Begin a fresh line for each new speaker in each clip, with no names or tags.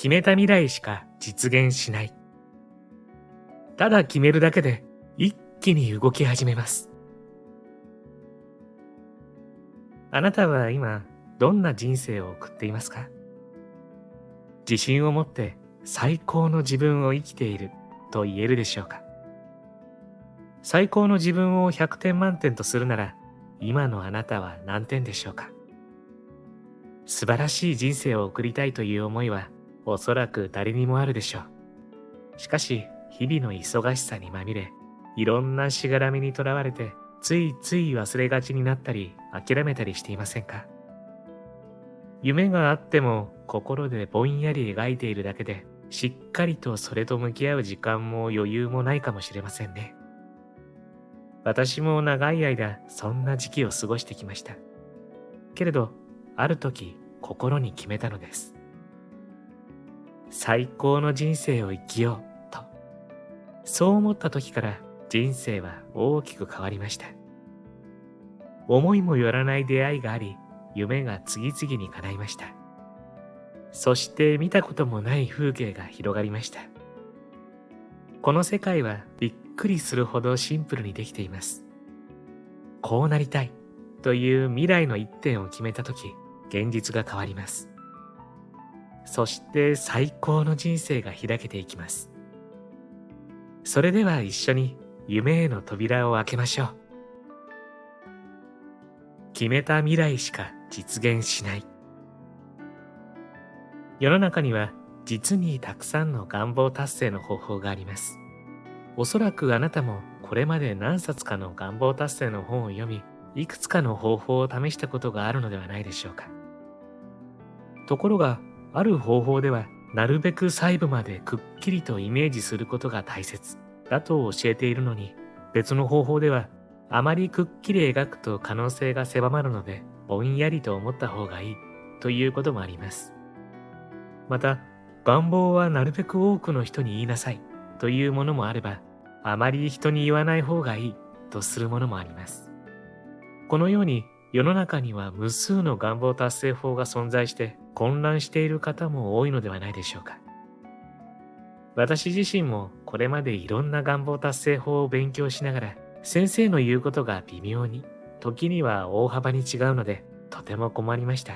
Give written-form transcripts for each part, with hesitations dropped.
決めた未来しか実現しない。ただ決めるだけで一気に動き始めます。あなたは今どんな人生を送っていますか？自信を持って最高の自分を生きていると言えるでしょうか？最高の自分を100点満点とするなら、今のあなたは何点でしょうか？素晴らしい人生を送りたいという思いはおそらく誰にもあるでしょう。しかし日々の忙しさにまみれ、いろんなしがらみにとらわれてついつい忘れがちになったり諦めたりしていませんか？夢があっても心でぼんやり描いているだけで、しっかりとそれと向き合う時間も余裕もないかもしれませんね。私も長い間そんな時期を過ごしてきました。けれど、ある時心に決めたのです。最高の人生を生きようと。そう思った時から人生は大きく変わりました。思いもよらない出会いがあり、夢が次々に叶いました。そして見たこともない風景が広がりました。この世界はびっくりするほどシンプルにできています。こうなりたいという未来の一点を決めたとき、現実が変わります。そして最高の人生が開けていきます。それでは一緒に夢への扉を開けましょう。決めた未来しか実現しない。世の中には実にたくさんの願望達成の方法があります。おそらくあなたもこれまで何冊かの願望達成の本を読み、いくつかの方法を試したことがあるのではないでしょうか。ところが、ある方法ではなるべく細部までくっきりとイメージすることが大切だと教えているのに、別の方法ではあまりくっきり描くと可能性が狭まるので、ぼんやりと思った方がいいということもあります。また、願望はなるべく多くの人に言いなさいというものもあれば、あまり人に言わない方がいいとするものもあります。このように世の中には無数の願望達成法が存在して混乱している方も多いのではないでしょうか。私自身もこれまでいろんな願望達成法を勉強しながら、先生の言うことが微妙に、時には大幅に違うのでとても困りました。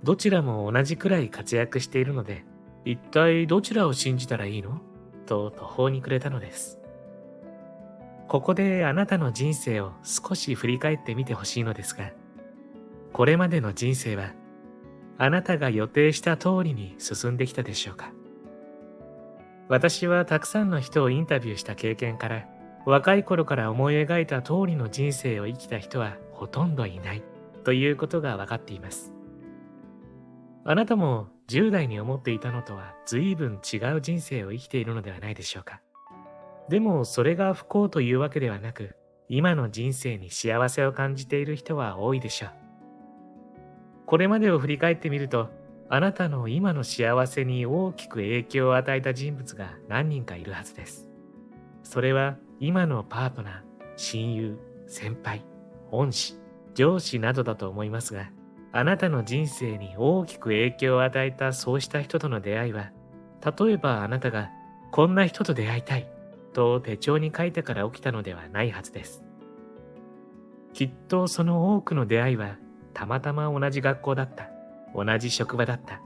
どちらも同じくらい活躍しているので、一体どちらを信じたらいいの？と途方に暮れたのです。ここであなたの人生を少し振り返ってみてほしいのですが、これまでの人生はあなたが予定した通りに進んできたでしょうか？私はたくさんの人をインタビューした経験から、若い頃から思い描いた通りの人生を生きた人はほとんどいないということが分かっています。あなたも10代に思っていたのとは随分違う人生を生きているのではないでしょうか。でもそれが不幸というわけではなく、今の人生に幸せを感じている人は多いでしょう。これまでを振り返ってみると、あなたの今の幸せに大きく影響を与えた人物が何人かいるはずです。それは今のパートナー、親友、先輩、恩師、上司などだと思いますが、あなたの人生に大きく影響を与えたそうした人との出会いは、例えばあなたがこんな人と出会いたいと手帳に書いてから起きたのではないはずです。きっとその多くの出会いはたまたま同じ学校だった、同じ職場だった、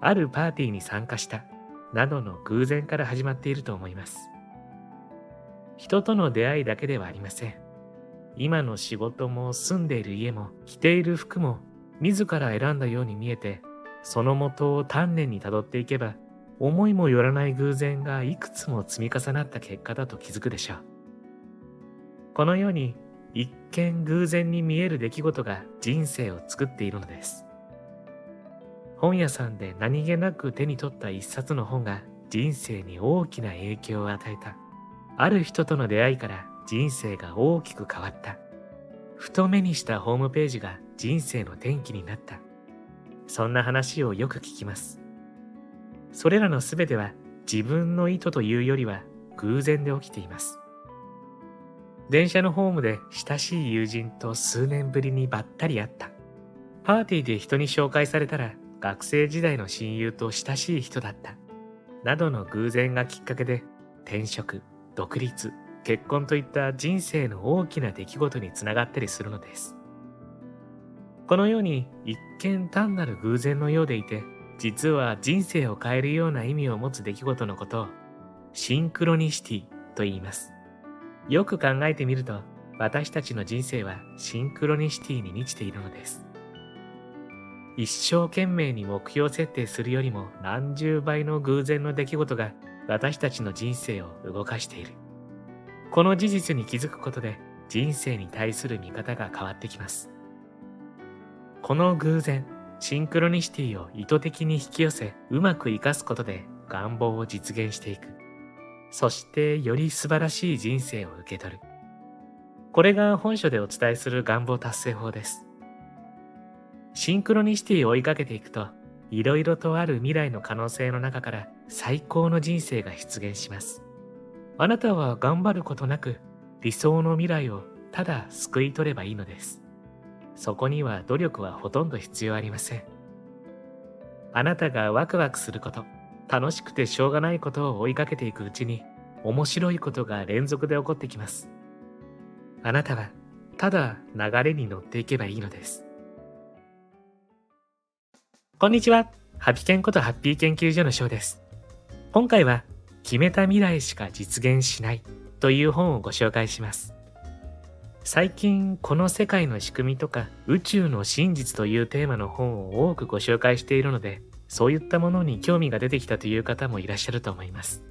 あるパーティーに参加したなどの偶然から始まっていると思います。人との出会いだけではありません。今の仕事も住んでいる家も着ている服も自ら選んだように見えて、その元を丹念にたどっていけば、思いもよらない偶然がいくつも積み重なった結果だと気づくでしょう。このように一見偶然に見える出来事が人生を作っているのです。本屋さんで何気なく手に取った一冊の本が人生に大きな影響を与えた。ある人との出会いから人生が大きく変わった。ふと目にしたホームページが人生の転機になった。そんな話をよく聞きます。それらのすべては自分の意図というよりは偶然で起きています。電車のホームで親しい友人と数年ぶりにばったり会った。パーティーで人に紹介されたら学生時代の親友と親しい人だった。などの偶然がきっかけで転職、独立、結婚といった人生の大きな出来事につながったりするのです。このように一見単なる偶然のようでいて、実は人生を変えるような意味を持つ出来事のことをシンクロニシティと言います。よく考えてみると、私たちの人生はシンクロニシティに満ちているのです。一生懸命に目標設定するよりも何十倍の偶然の出来事が私たちの人生を動かしている。この事実に気づくことで人生に対する見方が変わってきます。この偶然、シンクロニシティを意図的に引き寄せ、うまく活かすことで願望を実現していく。そしてより素晴らしい人生を受け取る。これが本書でお伝えする願望達成法です。シンクロニシティを追いかけていくと、いろいろとある未来の可能性の中から最高の人生が出現します。あなたは頑張ることなく理想の未来をただ救い取ればいいのです。そこには努力はほとんど必要ありません。あなたがワクワクすること、楽しくてしょうがないことを追いかけていくうちに、面白いことが連続で起こってきます。あなたはただ流れに乗っていけばいいのです。こんにちは。ハピケンことハッピー研究所の翔です。今回は決めた未来しか実現しないという本をご紹介します。最近この世界の仕組みとか宇宙の真実というテーマの本を多くご紹介しているので、そういったものに興味が出てきたという方もいらっしゃると思います。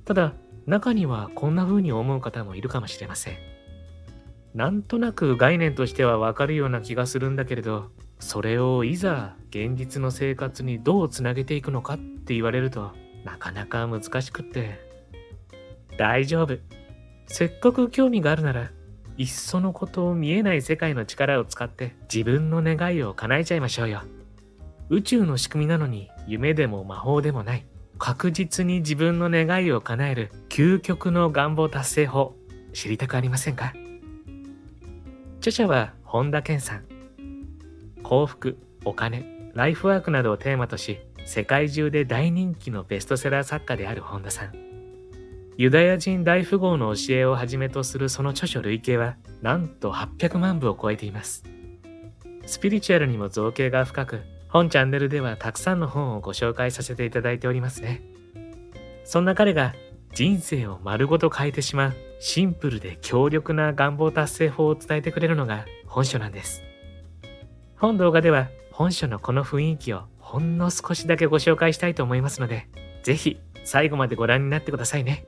ただ、中にはこんな風に思う方もいるかもしれません。なんとなく概念としてはわかるような気がするんだけれど、それをいざ現実の生活にどうつなげていくのかって言われるとなかなか難しくって。大丈夫。せっかく興味があるなら、いっそのことを見えない世界の力を使って自分の願いを叶えちゃいましょうよ。宇宙の仕組みなのに夢でも魔法でもない、確実に自分の願いを叶える究極の願望達成法、知りたくありませんか？著者は本田健さん。幸福、お金、ライフワークなどをテーマとし、世界中で大人気のベストセラー作家である本田さん。ユダヤ人大富豪の教えをはじめとするその著書累計はなんと800万部を超えています。スピリチュアルにも造詣が深く、本チャンネルではたくさんの本をご紹介させていただいておりますね。そんな彼が人生を丸ごと変えてしまうシンプルで強力な願望達成法を伝えてくれるのが本書なんです。本動画では本書のこの雰囲気をほんの少しだけご紹介したいと思いますので、ぜひ最後までご覧になってくださいね。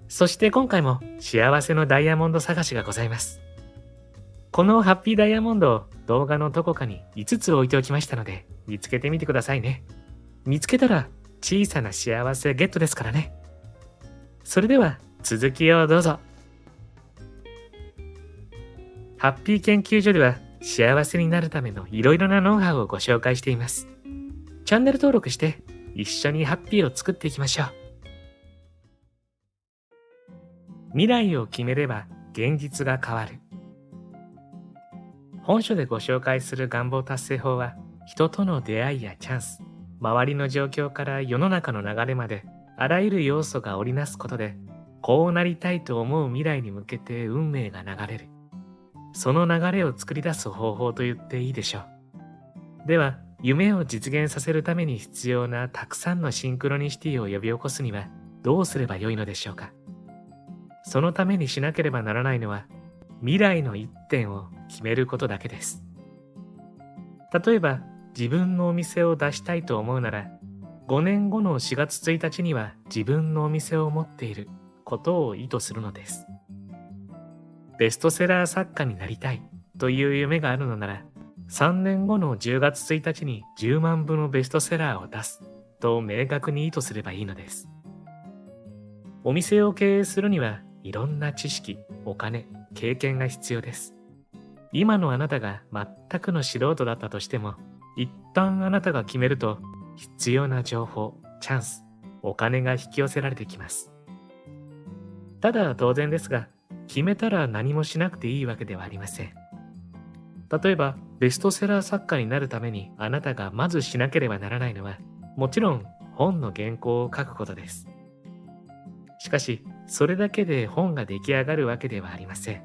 そして今回も幸せのダイヤモンド探しがございます。このハッピーダイヤモンドを動画のどこかに5つ置いておきましたので、見つけてみてくださいね。見つけたら小さな幸せゲットですからね。それでは続きをどうぞ。ハッピー研究所では幸せになるためのいろいろなノウハウをご紹介しています。チャンネル登録して一緒にハッピーを作っていきましょう。未来を決めれば現実が変わる。本書でご紹介する願望達成法は、人との出会いやチャンス、周りの状況から世の中の流れまで、あらゆる要素が織りなすことで、こうなりたいと思う未来に向けて運命が流れる。その流れを作り出す方法と言っていいでしょう。では、夢を実現させるために必要なたくさんのシンクロニシティを呼び起こすにはどうすればよいのでしょうか。そのためにしなければならないのは、未来の一点を決めることだけです。例えば、自分のお店を出したいと思うなら、5年後の4月1日には自分のお店を持っていることを意図するのです。ベストセラー作家になりたいという夢があるのなら、3年後の10月1日に10万部のベストセラーを出すと明確に意図すればいいのです。お店を経営するにはいろんな知識、お金、経験が必要です。今のあなたが全くの素人だったとしても、一旦あなたが決めると、必要な情報、チャンス、お金が引き寄せられてきます。ただ当然ですが、決めたら何もしなくていいわけではありません。例えば、ベストセラー作家になるためにあなたがまずしなければならないのは、もちろん本の原稿を書くことです。しかし、それだけで本が出来上がるわけではありません。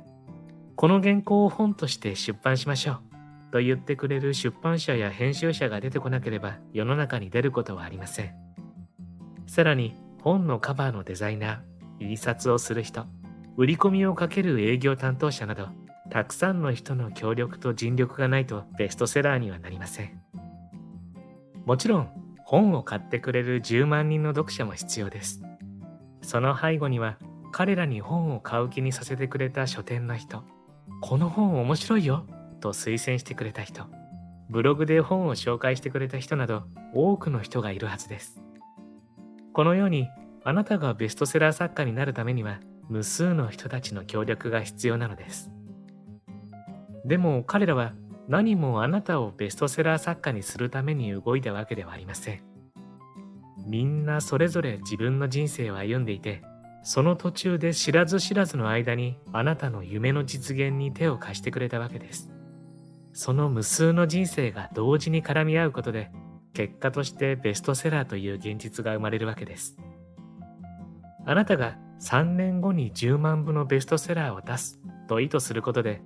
この原稿を本として出版しましょうと言ってくれる出版社や編集者が出てこなければ世の中に出ることはありません。さらに、本のカバーのデザイナー、印刷をする人、売り込みをかける営業担当者など、たくさんの人の協力と尽力がないとベストセラーにはなりません。もちろん、本を買ってくれる10万人の読者も必要です。その背後には、彼らに本を買う気にさせてくれた書店の人、この本面白いよと推薦してくれた人、ブログで本を紹介してくれた人など、多くの人がいるはずです。このように、あなたがベストセラー作家になるためには、無数の人たちの協力が必要なのです。でも彼らは何もあなたをベストセラー作家にするために動いたわけではありません。みんなそれぞれ自分の人生を歩んでいて、その途中で知らず知らずの間にあなたの夢の実現に手を貸してくれたわけです。その無数の人生が同時に絡み合うことで、結果としてベストセラーという現実が生まれるわけです。あなたが3年後に10万部のベストセラーを出すと意図することで、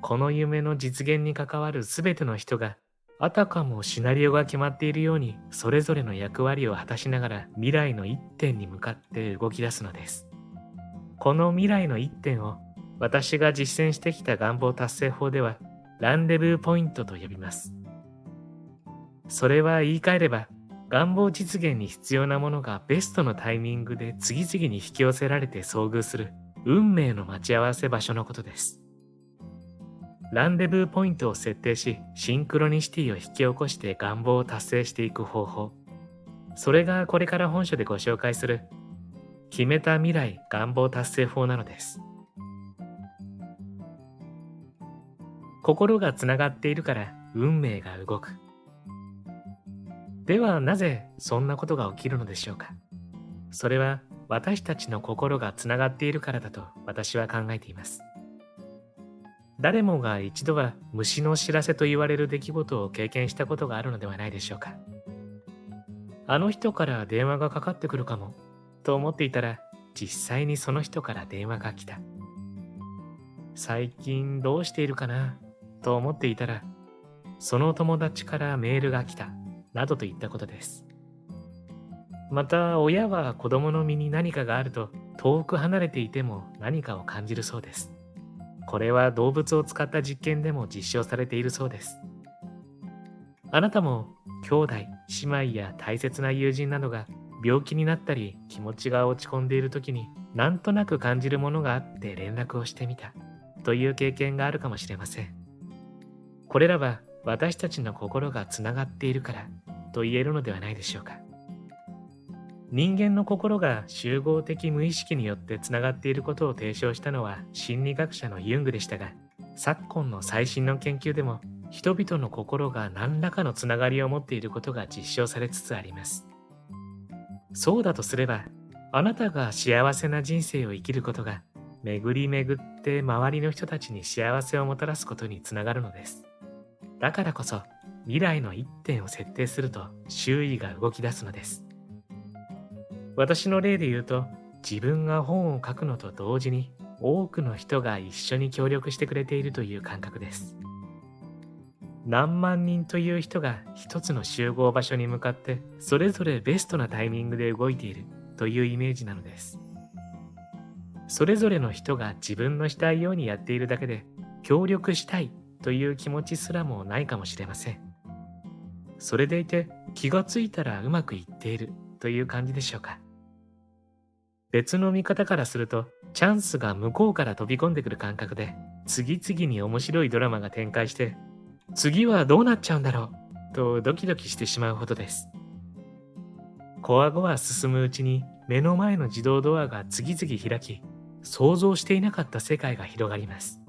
この夢の実現に関わるすべての人が、あたかもシナリオが決まっているようにそれぞれの役割を果たしながら未来の一点に向かって動き出すのです。この未来の一点を私が実践してきた願望達成法ではランデブーポイントと呼びます。それは言い換えれば、願望実現に必要なものがベストのタイミングで次々に引き寄せられて遭遇する運命の待ち合わせ場所のことです。ランデブーポイントを設定し、シンクロニシティを引き起こして願望を達成していく方法。それがこれから本書でご紹介する、決めた未来願望達成法なのです。心がつながっているから運命が動く。ではなぜそんなことが起きるのでしょうか。それは私たちの心がつながっているからだと私は考えています。誰もが一度は虫の知らせと言われる出来事を経験したことがあるのではないでしょうか。あの人から電話がかかってくるかもと思っていたら、実際にその人から電話が来た。最近どうしているかなと思っていたら、その友達からメールが来たなどといったことです。また親は子供の身に何かがあると遠く離れていても何かを感じるそうです。これは動物を使った実験でも実証されているそうです。あなたも兄弟、姉妹や大切な友人などが病気になったり気持ちが落ち込んでいる時になんとなく感じるものがあって連絡をしてみたという経験があるかもしれません。これらは私たちの心がつながっているからと言えるのではないでしょうか。人間の心が集合的無意識によってつながっていることを提唱したのは心理学者のユングでしたが、昨今の最新の研究でも人々の心が何らかのつながりを持っていることが実証されつつあります。そうだとすれば、あなたが幸せな人生を生きることが巡り巡って周りの人たちに幸せをもたらすことにつながるのです。だからこそ未来の一点を設定すると周囲が動き出すのです。私の例で言うと、自分が本を書くのと同時に多くの人が一緒に協力してくれているという感覚です。何万人という人が一つの集合場所に向かってそれぞれベストなタイミングで動いているというイメージなのです。それぞれの人が自分のしたいようにやっているだけで協力したいという気持ちすらもないかもしれません。それでいて気がついたらうまくいっているという感じでしょうか。別の見方からすると、チャンスが向こうから飛び込んでくる感覚で、次々に面白いドラマが展開して、次はどうなっちゃうんだろうとドキドキしてしまうほどです。こわごわ進むうちに目の前の自動ドアが次々開き、想像していなかった世界が広がります。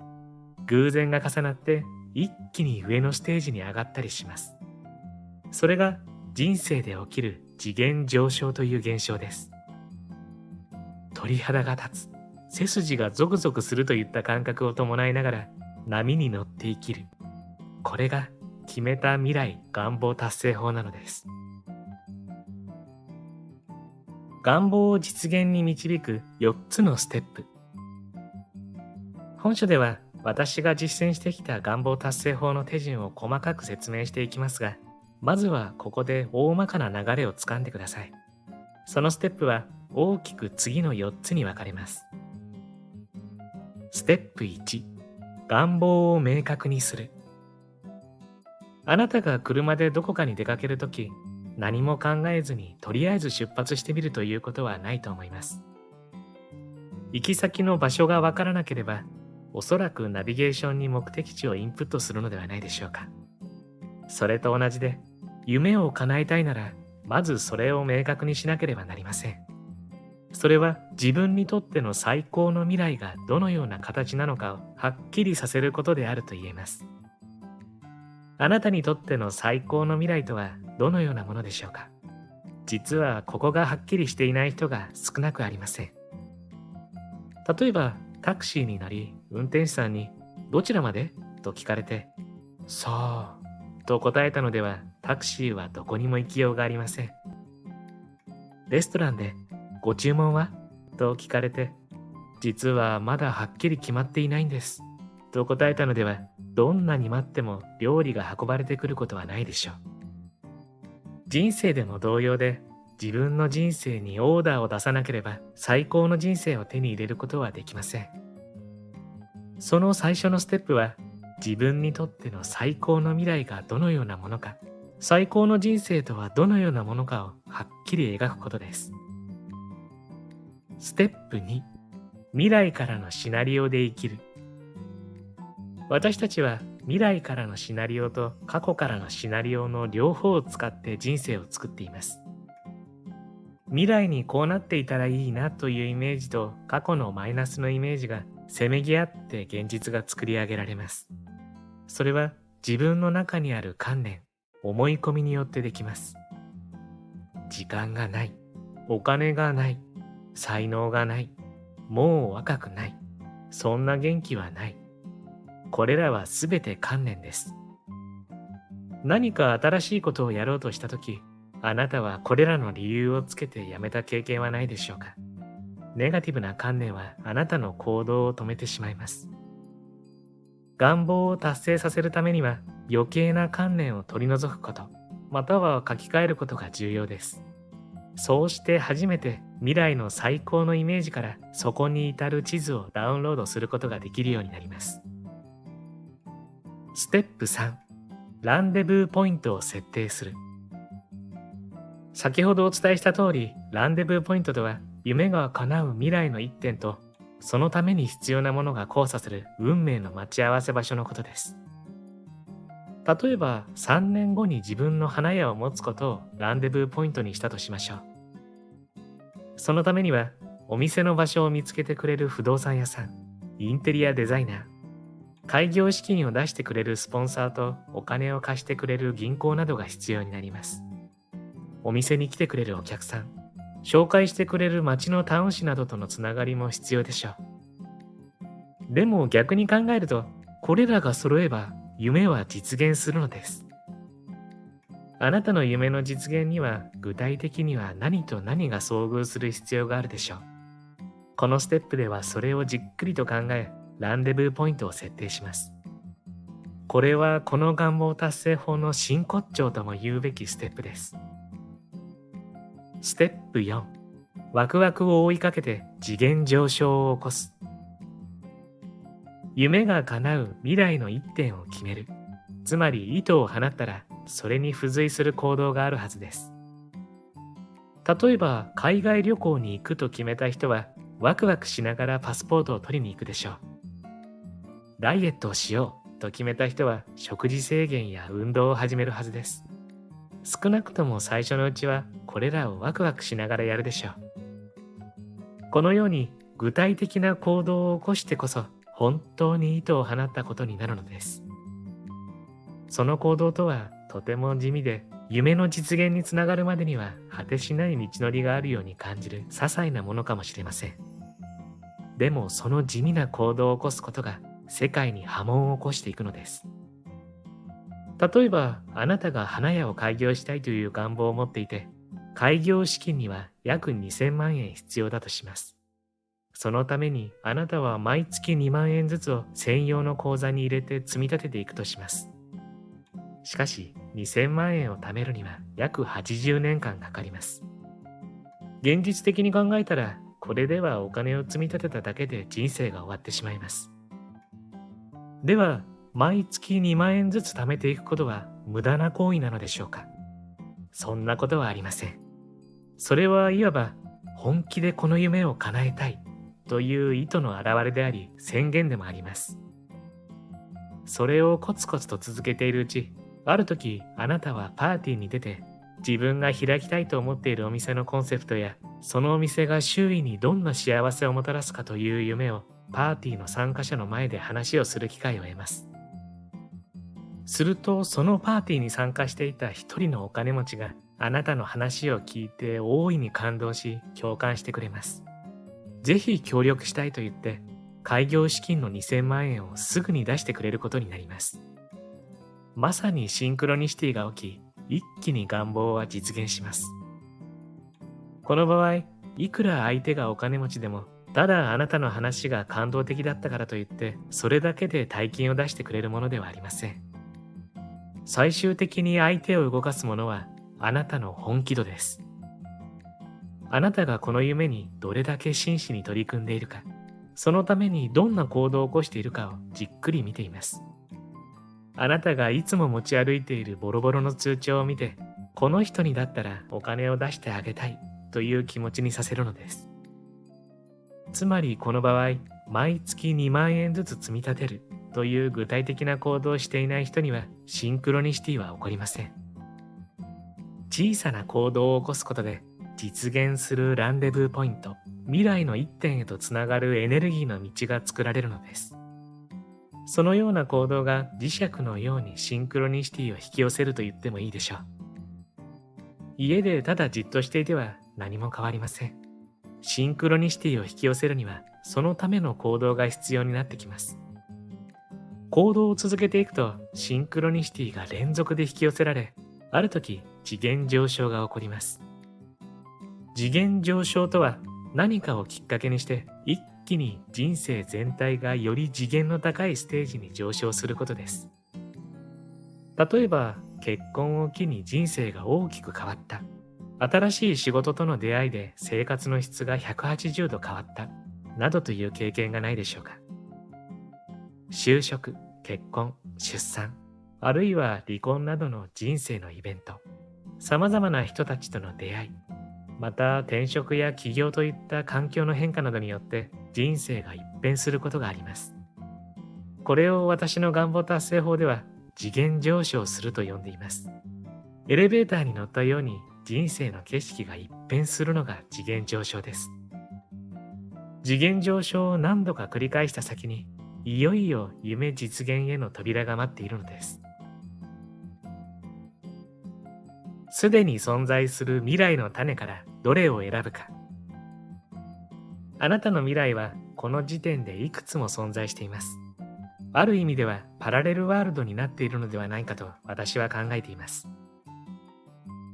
偶然が重なって一気に上のステージに上がったりします。それが人生で起きる次元上昇という現象です。鳥肌が立つ、背筋がゾクゾクするといった感覚を伴いながら波に乗って生きるこれが決めた未来願望達成法なのです。願望を実現に導く4つのステップ。本書では私が実践してきた願望達成法の手順を細かく説明していきますが、まずはここで大まかな流れをつかんでください。そのステップは大きく次の4つに分かれます。ステップ1、願望を明確にする。あなたが車でどこかに出かけるとき、何も考えずにとりあえず出発してみるということはないと思います。行き先の場所がわからなければ、おそらくナビゲーションに目的地をインプットするのではないでしょうか。それと同じで、夢を叶えたいなら、まずそれを明確にしなければなりません。それは自分にとっての最高の未来がどのような形なのかをはっきりさせることであると言えます。あなたにとっての最高の未来とはどのようなものでしょうか。実はここがはっきりしていない人が少なくありません。例えばタクシーに乗り、運転手さんにどちらまでと聞かれて、そうと答えたのではタクシーはどこにも行きようがありません。レストランでご注文はと聞かれて、実はまだはっきり決まっていないんですと答えたのでは、どんなに待っても料理が運ばれてくることはないでしょう。人生でも同様で、自分の人生にオーダーを出さなければ最高の人生を手に入れることはできません。その最初のステップは、自分にとっての最高の未来がどのようなものか、最高の人生とはどのようなものかをはっきり描くことです。ステップ2、未来からのシナリオで生きる。私たちは未来からのシナリオと過去からのシナリオの両方を使って人生を作っています。未来にこうなっていたらいいなというイメージと過去のマイナスのイメージがせめぎ合って現実が作り上げられます。それは自分の中にある観念、思い込みによってできます。時間がない、お金がない、才能がない、もう若くない、そんな元気はない。これらはすべて観念です。何か新しいことをやろうとしたとき、あなたはこれらの理由をつけてやめた経験はないでしょうか。ネガティブな観念はあなたの行動を止めてしまいます。願望を達成させるためには余計な観念を取り除くこと、または書き換えることが重要です。そうして初めて未来の最高のイメージからそこに至る地図をダウンロードすることができるようになります。ステップ3、ランデブーポイントを設定する。先ほどお伝えした通り、ランデブーポイントとは夢が叶う未来の一点と、そのために必要なものが交差する運命の待ち合わせ場所のことです。例えば3年後に自分の花屋を持つことをランデブーポイントにしたとしましょう。そのためにはお店の場所を見つけてくれる不動産屋さん、インテリアデザイナー、開業資金を出してくれるスポンサーとお金を貸してくれる銀行などが必要になります。お店に来てくれるお客さん、紹介してくれる町のタウン誌などとのつながりも必要でしょう。でも逆に考えると、これらが揃えば夢は実現するのです。あなたの夢の実現には具体的には何と何が遭遇する必要があるでしょう。このステップではそれをじっくりと考え、ランデブーポイントを設定します。これはこの願望達成法の真骨頂とも言うべきステップです。ステップ4、ワクワクを追いかけて次元上昇を起こす。夢が叶う未来の一点を決める。つまり糸を放ったらそれに付随する行動があるはずです。例えば海外旅行に行くと決めた人はワクワクしながらパスポートを取りに行くでしょう。ダイエットをしようと決めた人は食事制限や運動を始めるはずです。少なくとも最初のうちはこれらをワクワクしながらやるでしょう。このように具体的な行動を起こしてこそ本当に糸を放ったことになるのです。その行動とはとても地味で、夢の実現につながるまでには果てしない道のりがあるように感じる些細なものかもしれません。でもその地味な行動を起こすことが世界に波紋を起こしていくのです。例えば、あなたが花屋を開業したいという願望を持っていて、開業資金には約2000万円必要だとします。そのためにあなたは毎月2万円ずつを専用の口座に入れて積み立てていくとします。しかし、2000万円を貯めるには約80年間かかります。現実的に考えたら、これではお金を積み立てただけで人生が終わってしまいます。では、毎月2万円ずつ貯めていくことは無駄な行為なのでしょうか？そんなことはありません。それはいわば本気でこの夢を叶えたいという意図の表れであり、宣言でもあります。それをコツコツと続けているうち、ある時あなたはパーティーに出て、自分が開きたいと思っているお店のコンセプトや、そのお店が周囲にどんな幸せをもたらすかという夢をパーティーの参加者の前で話をする機会を得ます。すると、そのパーティーに参加していた一人のお金持ちがあなたの話を聞いて大いに感動し、共感してくれます。ぜひ協力したいと言って、開業資金の2000万円をすぐに出してくれることになります。まさにシンクロニシティが起き、一気に願望は実現します。この場合、いくら相手がお金持ちでも、ただあなたの話が感動的だったからといって、それだけで大金を出してくれるものではありません。最終的に相手を動かすものは、あなたの本気度です。あなたがこの夢にどれだけ真摯に取り組んでいるか、そのためにどんな行動を起こしているかをじっくり見ています。あなたがいつも持ち歩いているボロボロの通帳を見て、この人にだったらお金を出してあげたいという気持ちにさせるのです。つまりこの場合、毎月2万円ずつ積み立てるという具体的な行動をしていない人にはシンクロニシティは起こりません。小さな行動を起こすことで実現するランデブーポイント、未来の一点へとつながるエネルギーの道が作られるのです。そのような行動が磁石のようにシンクロニシティを引き寄せると言ってもいいでしょう。家でただじっとしていては何も変わりません。シンクロニシティを引き寄せるにはそのための行動が必要になってきます。行動を続けていくとシンクロニシティが連続で引き寄せられ、ある時次元上昇が起こります。次元上昇とは何かをきっかけにして一気に人生全体がより次元の高いステージに上昇することです。例えば結婚を機に人生が大きく変わった。新しい仕事との出会いで生活の質が180度変わった。などという経験がないでしょうか。就職、結婚、出産、あるいは離婚などの人生のイベント、様々な人たちとの出会い、また転職や起業といった環境の変化などによって人生が一変することがあります。これを私の願望達成法では次元上昇すると呼んでいます。エレベーターに乗ったように人生の景色が一変するのが次元上昇です。次元上昇を何度か繰り返した先に、いよいよ夢実現への扉が待っているのです。すでに存在する未来の種からどれを選ぶか。あなたの未来はこの時点でいくつも存在しています。ある意味ではパラレルワールドになっているのではないかと私は考えています。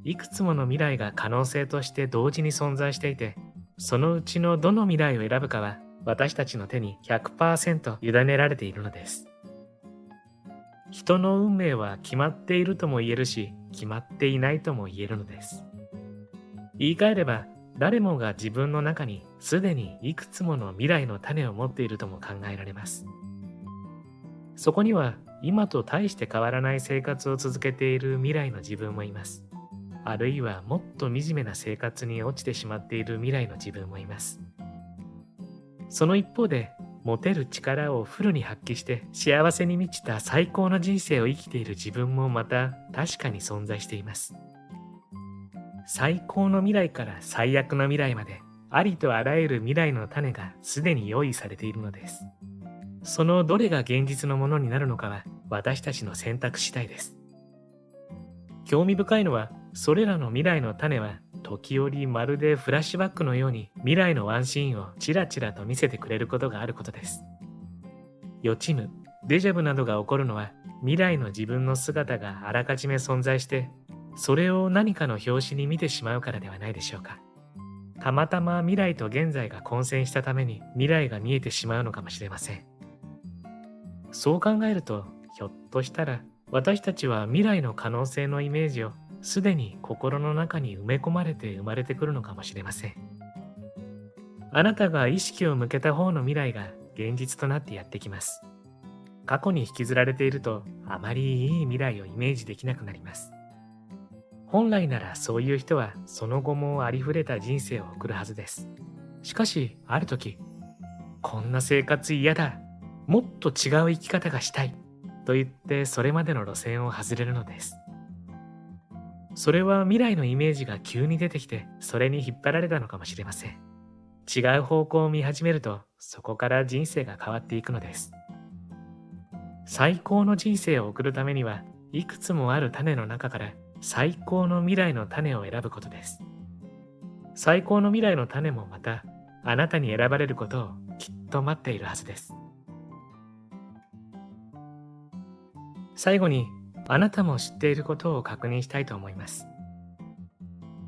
いくつもの未来が可能性として同時に存在していて、そのうちのどの未来を選ぶかは私たちの手に 100% 委ねられているのです。人の運命は決まっているとも言えるし、決まっていないとも言えるのです。言い換えれば、誰もが自分の中にすでにいくつもの未来の種を持っているとも考えられます。そこには今と大して変わらない生活を続けている未来の自分もいます。あるいはもっと惨めな生活に落ちてしまっている未来の自分もいます。その一方で、持てる力をフルに発揮して幸せに満ちた最高の人生を生きている自分もまた確かに存在しています。最高の未来から最悪の未来まで、ありとあらゆる未来の種がすでに用意されているのです。そのどれが現実のものになるのかは私たちの選択次第です。興味深いのは、それらの未来の種は時折まるでフラッシュバックのように未来のワンシーンをちらちらと見せてくれることがあることです。予知夢、デジャブなどが起こるのは未来の自分の姿があらかじめ存在して、それを何かの拍子に見てしまうからではないでしょうか。たまたま未来と現在が混戦したために未来が見えてしまうのかもしれません。そう考えると、ひょっとしたら私たちは未来の可能性のイメージをすでに心の中に埋め込まれて生まれてくるのかもしれません。あなたが意識を向けた方の未来が現実となってやってきます。過去に引きずられていると、あまりいい未来をイメージできなくなります。本来ならそういう人はその後もありふれた人生を送るはずです。しかし、ある時、こんな生活嫌だ、もっと違う生き方がしたいと言ってそれまでの路線を外れるのです。それは未来のイメージが急に出てきて、それに引っ張られたのかもしれません。違う方向を見始めると、そこから人生が変わっていくのです。最高の人生を送るためには、いくつもある種の中から最高の未来の種を選ぶことです。最高の未来の種もまた、あなたに選ばれることをきっと待っているはずです。最後に、あなたも知っていることを確認したいと思います。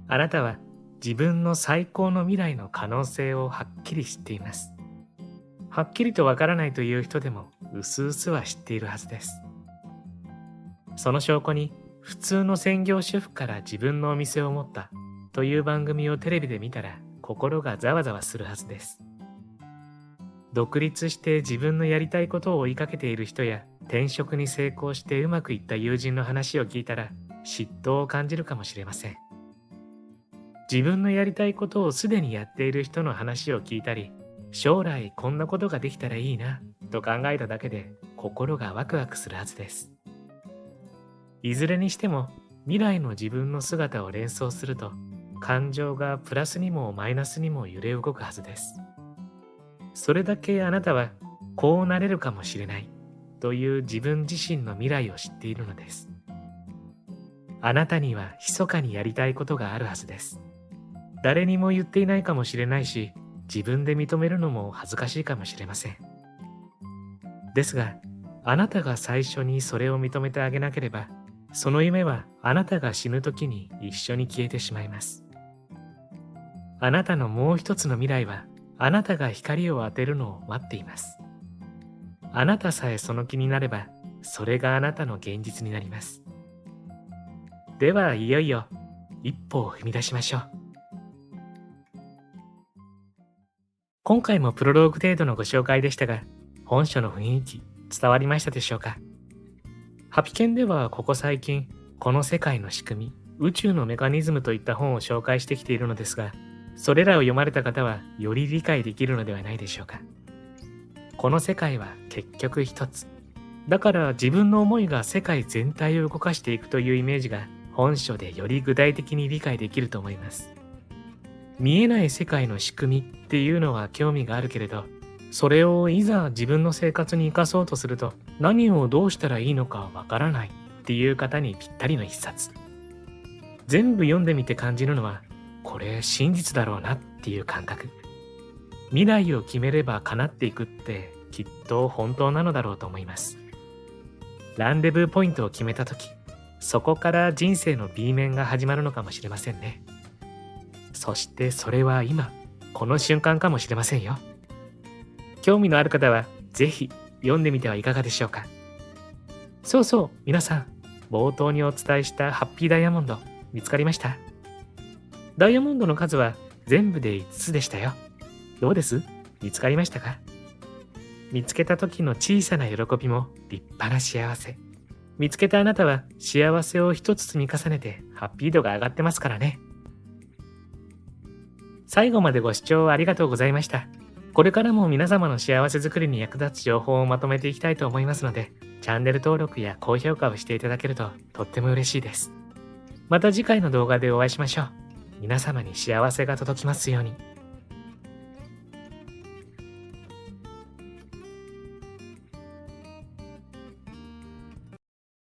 あなたは自分の最高の未来の可能性をはっきり知っています。はっきりとわからないという人でも、うすうすは知っているはずです。その証拠に、普通の専業主婦から自分のお店を持ったという番組をテレビで見たら、心がざわざわするはずです。独立して自分のやりたいことを追いかけている人や、転職に成功してうまくいった友人の話を聞いたら、嫉妬を感じるかもしれません。自分のやりたいことをすでにやっている人の話を聞いたり、将来こんなことができたらいいなと考えただけで心がワクワクするはずです。いずれにしても未来の自分の姿を連想すると、感情がプラスにもマイナスにも揺れ動くはずです。それだけあなたはこうなれるかもしれないという自分自身の未来を知っているのです。あなたには密かにやりたいことがあるはずです。誰にも言っていないかもしれないし、自分で認めるのも恥ずかしいかもしれません。ですが、あなたが最初にそれを認めてあげなければ、その夢はあなたが死ぬ時に一緒に消えてしまいます。あなたのもう一つの未来は、あなたが光を当てるのを待っています。あなたさえその気になれば、それがあなたの現実になります。では、いよいよ一歩を踏み出しましょう。今回もプロローグ程度のご紹介でしたが、本書の雰囲気伝わりましたでしょうか。ハピケンではここ最近、この世界の仕組み、宇宙のメカニズムといった本を紹介してきているのですが、それらを読まれた方はより理解できるのではないでしょうか。この世界は結局一つ。だから自分の思いが世界全体を動かしていくというイメージが本書でより具体的に理解できると思います。見えない世界の仕組みっていうのは興味があるけれど、それをいざ自分の生活に生かそうとすると、何をどうしたらいいのかわからないっていう方にぴったりの一冊。全部読んでみて感じるのは、これ真実だろうなっていう感覚。未来を決めれば叶っていくってきっと本当なのだろうと思います。ランデブーポイントを決めたとき、そこから人生の B 面が始まるのかもしれませんね。そしてそれは今、この瞬間かもしれませんよ。興味のある方はぜひ読んでみてはいかがでしょうか。そうそう、皆さん、冒頭にお伝えしたハッピーダイヤモンド見つかりました？ダイヤモンドの数は全部で5つでしたよ。どうです？見つかりましたか？見つけた時の小さな喜びも立派な幸せ。見つけたあなたは幸せを一つ積み重ねてハッピー度が上がってますからね。最後までご視聴ありがとうございました。これからも皆様の幸せづくりに役立つ情報をまとめていきたいと思いますので、チャンネル登録や高評価をしていただけるととっても嬉しいです。また次回の動画でお会いしましょう。皆様に幸せが届きますように。